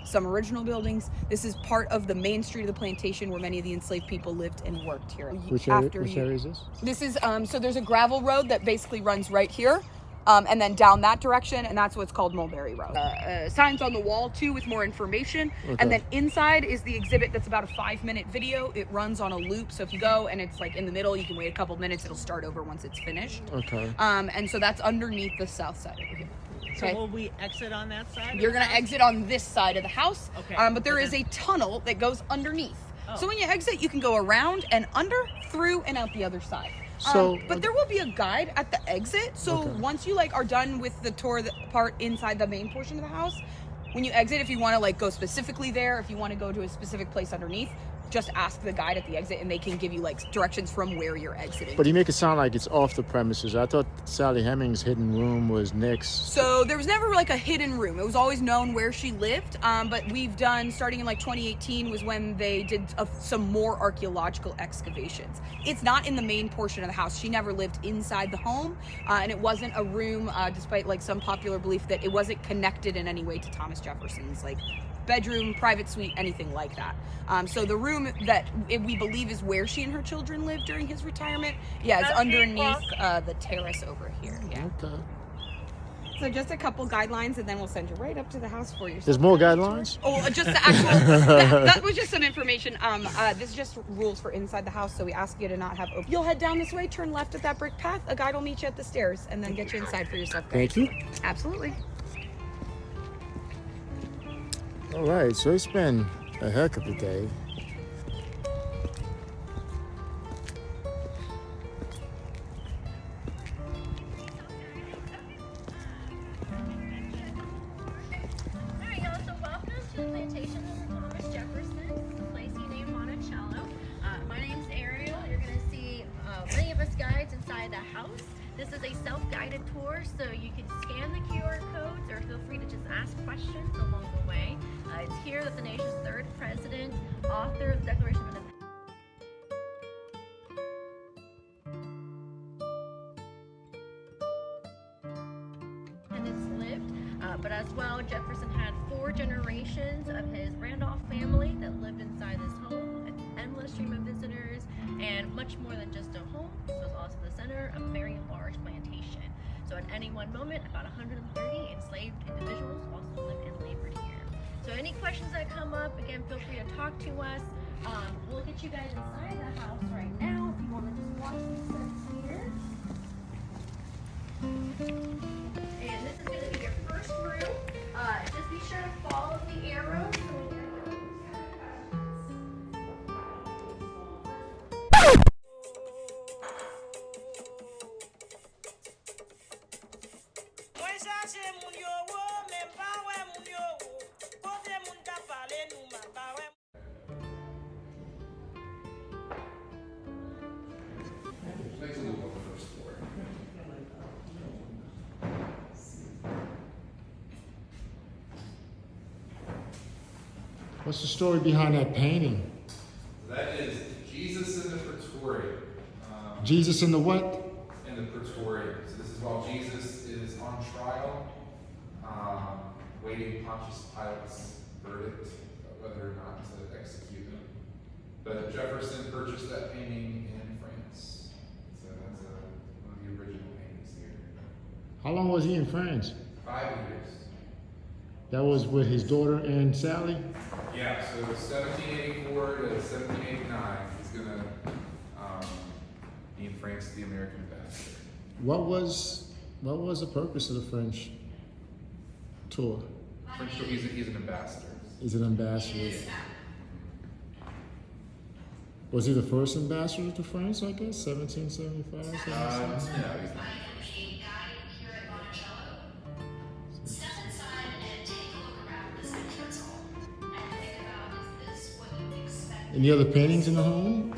some original buildings. This is part of the main street of the plantation where many of the enslaved people lived and worked here. Which area is this? This is, so there's a gravel road that basically runs right here. And then down that direction, and that's what's called Mulberry Road. Signs on the wall too with more information. Okay. And then inside is the exhibit that's about a 5-minute video. It runs on a loop, so if you go and it's like in the middle, you can wait a couple minutes, it'll start over once it's finished. Okay. And so that's underneath the south side over here. Okay. So will we exit on that side? You're gonna exit on this side of the house. Okay. But there is a tunnel that goes underneath. Oh. So when you exit, you can go around and under, through, and out the other side. So, but there will be a guide at the exit. So once you like are done with the tour part inside the main portion of the house, when you exit, if you want to like go specifically there, if you want to go to a specific place underneath, just ask the guide at the exit and they can give you like directions from where you're exiting. But you make it sound like it's off the premises. I thought Sally Hemings' hidden room was Nick's. So there was never like a hidden room. It was always known where she lived. But we've done, starting in like 2018 was when they did some more archaeological excavations. It's not in the main portion of the house. She never lived inside the home. And it wasn't a room, despite like some popular belief that it wasn't connected in any way to Thomas Jefferson's like bedroom, private suite, anything like that. So the room that we believe is where she and her children lived during his retirement, it's underneath the terrace over here. Yeah. Okay. So just a couple guidelines, and then we'll send you right up to the house for you. There's more guidelines? Oh, just the actual, that was just some information. This is just rules for inside the house, so we ask you to not have open. You'll head down this way, turn left at that brick path. A guide will meet you at the stairs, and then get you inside for yourself. Thank you. Absolutely. All right, so it's been a heck of a day. Alright, y'all, so welcome to the plantation of Thomas Jefferson, the place he named Monticello. My name's Ariel. You're going to see many of us guides inside the house. This is a self-guided tour, so you can scan the QR codes or feel free to just ask questions along the way. It's here that the nation's third president authored the Declaration of Independence. Lived, but as well, Jefferson had 4 generations of his Randolph family that lived inside this home, an endless stream of visitors, and much more than just a home. This was also the center of a very large plantation. So at any one moment, about 130 enslaved individuals also lived and labored here. So any questions that come up, again, feel free to talk to us. We'll get you guys inside the house right now if you want to just watch these steps here. And this is going to be your first room. Just be sure to follow the arrows. What's the story behind that painting? That is Jesus in the Praetorium. Jesus in the what? In the Praetorium. So this is while Jesus is on trial, waiting Pontius Pilate's verdict of whether or not to execute him. But Jefferson purchased that painting in France. So that's one of the original paintings here. How long was he in France? 5 years. That was with his daughter and Sally? Yeah, so 1784 to 1789, he's going to be in France, the American ambassador. What was the purpose of the French tour? French tour, he's an ambassador. He's an ambassador. Was he the first ambassador to France, I guess? 1775? No, he's not the first. Any other paintings in the home?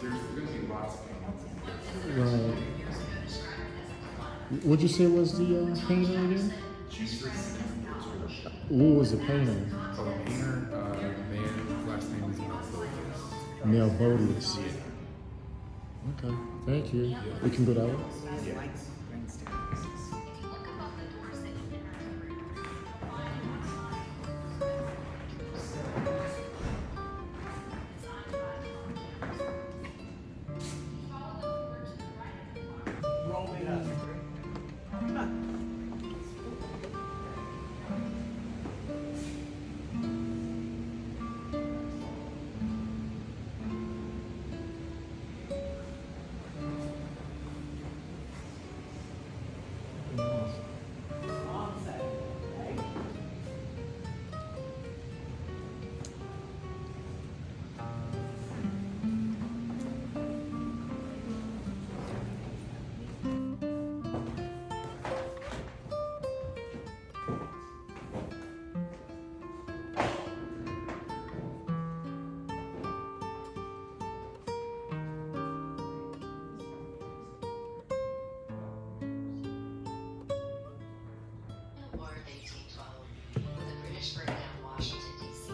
There's going to be lots of paintings. Right. What'd you say was the painter again? Jesus. Who was the painter? Oh, the painter, the man, last name is Melbodius. Okay, thank you. We can go that way? Yeah. War of 1812, with the British burned down Washington, D.C.,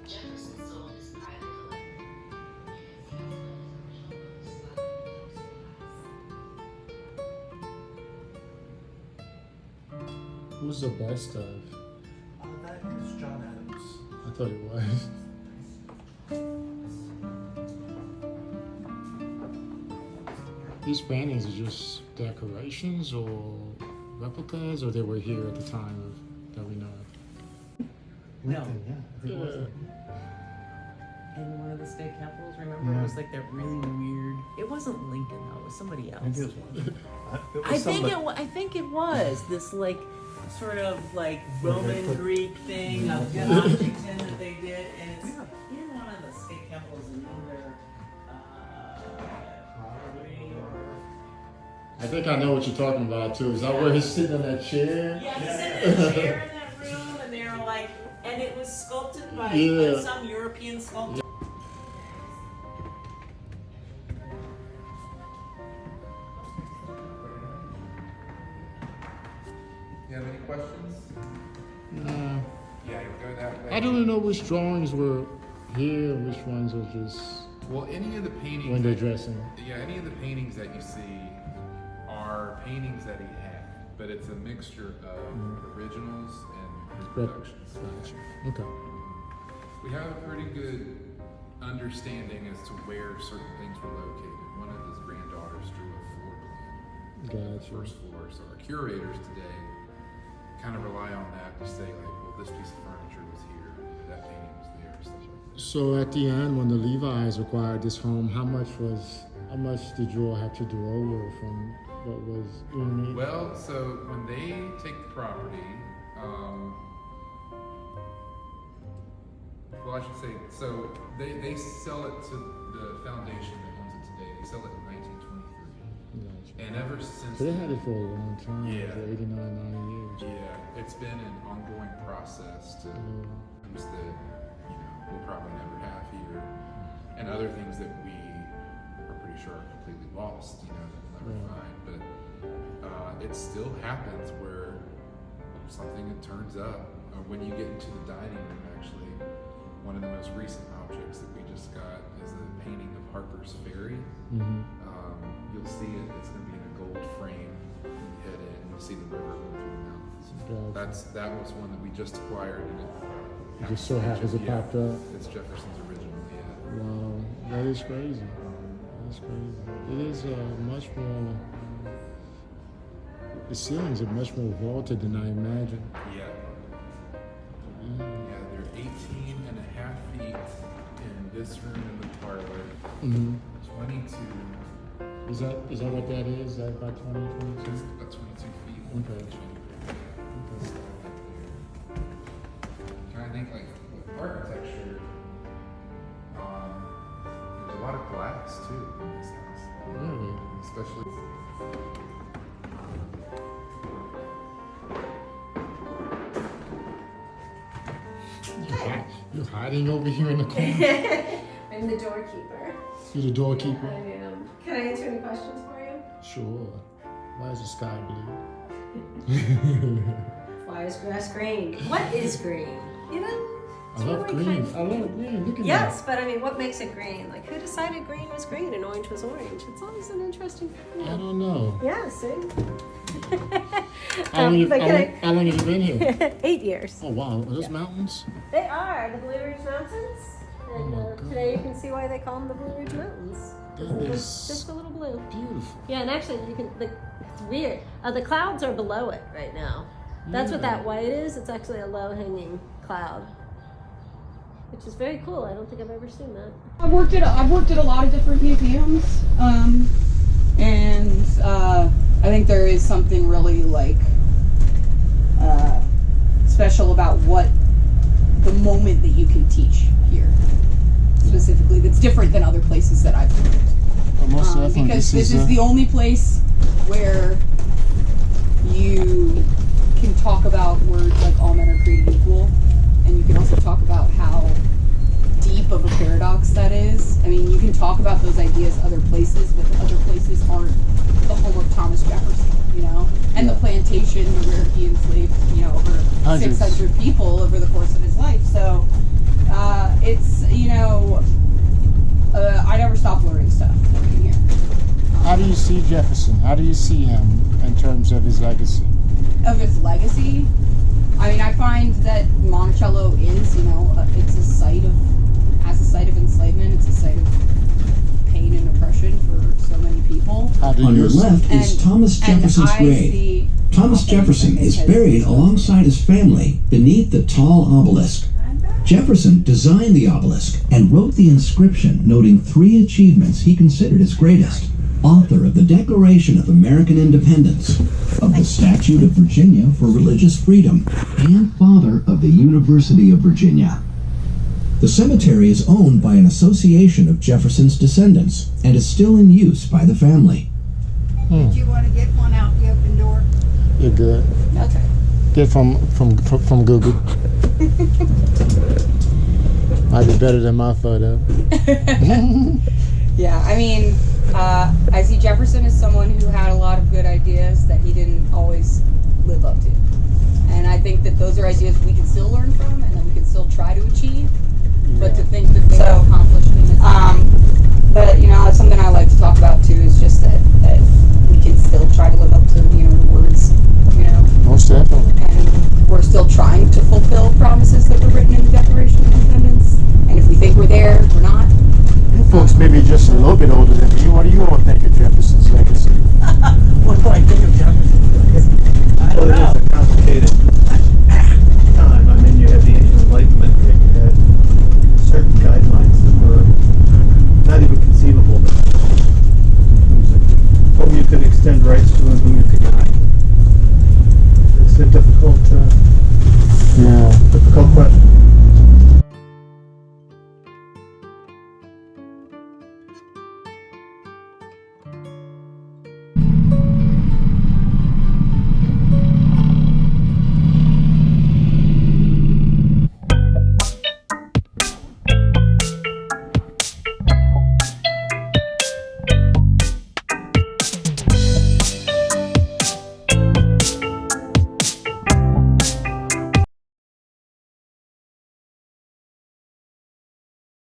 Jefferson sold his private collection. Who's the best of? That is John Adams. I thought it was. These paintings are just decorations or replicas, or they were here at the time of that we know of? No. Lincoln, yeah. I think it was Lincoln. In one of the state capitals, remember? Yeah. It was like that really weird. It wasn't Lincoln though. It was somebody else. Maybe it was one. I think it was this like sort of like Roman Greek thing of Washington that they did, and it's in one of the state capitals in either Harley or I think I know what you're talking about too. Is that where he's sitting on that chair? yeah, he's sitting in a chair in that room, and they're like, and it was sculpted by Yeah. some European sculptor. You have any questions? No. Yeah, you go that way. I don't know which drawings were here, and which ones are just Well, any of the paintings. when they're dressing. Yeah, any of the paintings that you see are paintings that he had, but it's a mixture of originals and reproductions. Gotcha. Okay. We have a pretty good understanding as to where certain things were located. One of his granddaughters drew a floor plan, Gotcha. first floor. So our curators today kind of rely on that to say like, well, this piece of furniture was here, that painting was there, stuff like that. So at the end, when the Levi's acquired this home, how much did you all have to do over from what was? You know what I mean? Well, so when they take the property, well, I should say, so they sell it to the foundation that owns it today. They sell it in 1923. Gotcha. And ever since So they had it for a long time. Yeah. For 89, 90 years. yeah, it's been an ongoing process to things that, you know, we'll probably never have here. And other things that we are pretty sure are completely lost, you know, that we'll never find. But it still happens where something turns up. Or when you get into the dining room, actually, one of the most recent objects that we just got is a painting of Harper's Ferry. Mm-hmm. You'll see it, it's gonna be in a gold frame. When you head in, you'll see the river going through the mountains. Gotcha. That was one that we just acquired, and It just so happens it yeah, popped up. it's Jefferson's original, yeah. Wow, that is crazy. That's crazy. It is much more. The ceilings are much more vaulted than I imagined. Yeah. Yeah, they're 18 and a half feet in this room in the parlor. Mm-hmm. 22, Is that what that is? Is that about 20, 22? just about 22 feet. Okay. Okay. Trying to think like with architecture. There's a lot of glass too in this house. Really? Especially. You're hiding over here in the corner. I'm the doorkeeper. You're the doorkeeper? I am. Can I answer any questions for you? Sure. Why is the sky blue? Why is grass green? What is green? You know? I love green. I love green. Look at Yes, but I mean, what makes it green? Like, who decided green was green and orange was orange? It's always an interesting that. I thing. don't know. Yeah, see? How long but how long have you been here? 8 years. Oh wow, are those mountains? They are the Blue Ridge Mountains. And my God. today you can see why they call them the Blue Ridge Mountains. That Just is a little blue. beautiful. Yeah, and actually, it's weird. The clouds are below it right now. That's what that white is. It's actually a low-hanging cloud, which is very cool. I don't think I've ever seen that. I've worked at a lot of different museums, and I think there is something really like special about what the moment that you can teach here specifically. That's different than other places that I've worked. Most definitely, Because this is the only place where you can talk about words like all men are created equal, and you can also talk about how deep of a paradox that is. I mean, you can talk about those ideas other places, but the other places aren't the home of Thomas Jefferson, you know? And the plantation where he enslaved, you know, Hundreds. 600 people over the course of his life. So it's, I never stop learning stuff working here. How do you see Jefferson? How do you see him in terms of his legacy? Of his legacy, I mean, I find that Monticello is, it's a site of enslavement. It's a site of pain and oppression for so many people. How do On you your see? left is Thomas Jefferson's grave. Thomas Jefferson is buried alongside his family beneath the tall obelisk. Jefferson designed the obelisk and wrote the inscription noting 3 achievements he considered his greatest. Author of the Declaration of American Independence, of the Statute of Virginia for Religious Freedom, and father of the University of Virginia. The cemetery is owned by an association of Jefferson's descendants and is still in use by the family. Did you want to get one out the open door? You're good. Okay. Get from Google. Might be better than my photo. Yeah, I mean, I see Jefferson as someone who had a lot of good ideas that he didn't always live up to. And I think that those are ideas we can still learn from and that we can still try to achieve. But to think that they were accomplished in it. But, it's something I like to talk about too, is just that we can still try to live up to, the words, Most definitely. and